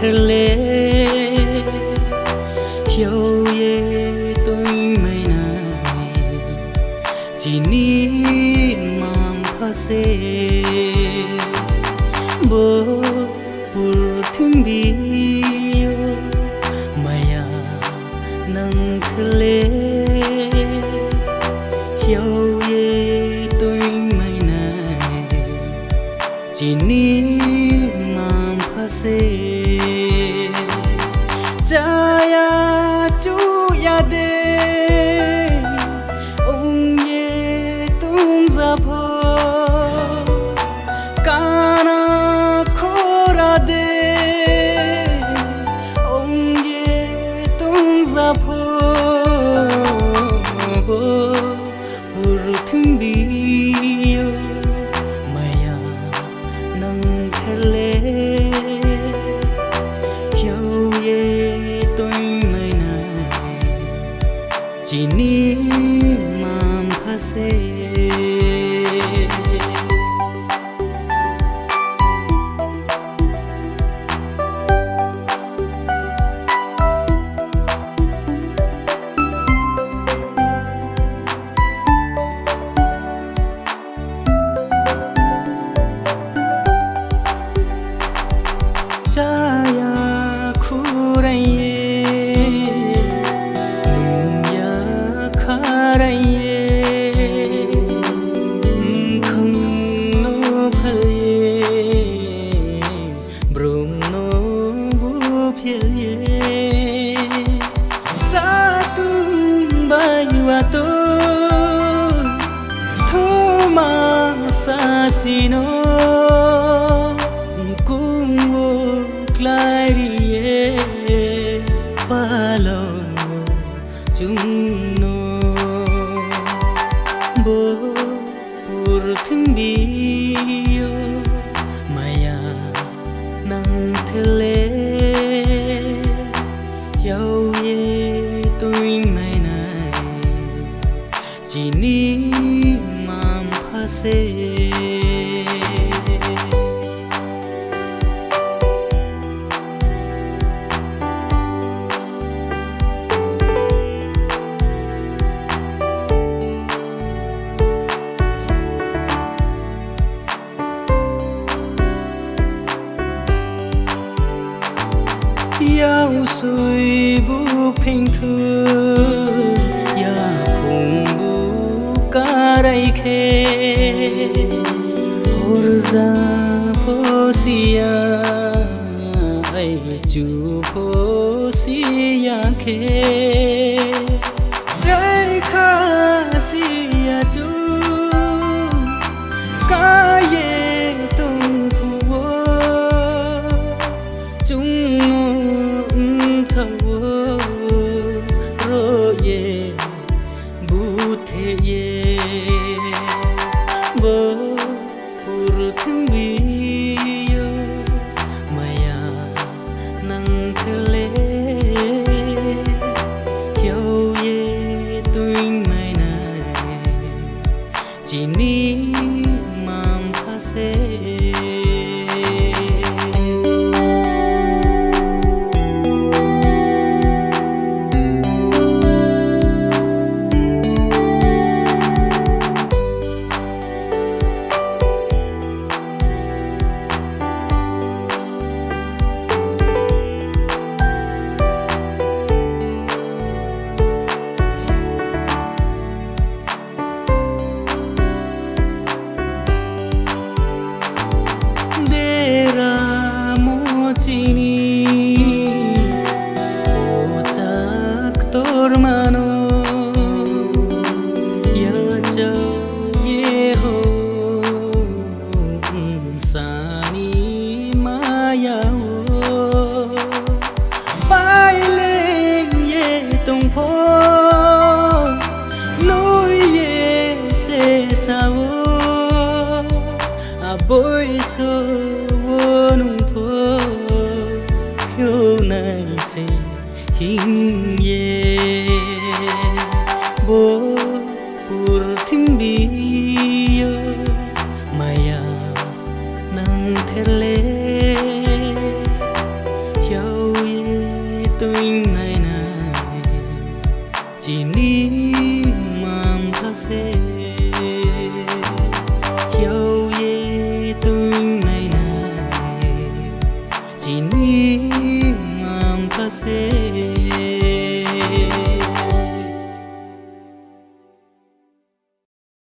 thề lệ hiểu ye tôi mấy này chỉ ní mang phase bố bùr thinh bi maya nang thề lệ hiểu ye tôi mấy này chỉ ní mang phase Jaya chuya de ông ye tung ra pho kana khora de ông ye tung ra pho bo pur thung bi maya nang thele chỉ ní mang phase Jaya khuraiye Sino kungo clarie palo chungno bo pur thimbiyo maya nang thele yau ye tôi mai này chỉ ní mang phase Yau soi bu phình thư ya phùng bu carai khe hor za posia ai chu posia khe jai kha sia chu ka ye tung phu chung ro ye bu the ye bo pur thung bi maya nang thele hiểu ye tôi mai này chỉ ní mang phase chini ochak tor mano ya cha ye ho sani maya ho pai lên ye tông pho núi ye se sao a boi so nung pho hiểu này sẽ hình ye bo pur thim bi maya nang thele Hiểu ye tôi này này chỉ ní mam tha se Hiểu ye tôi này này chỉ ní mam tha se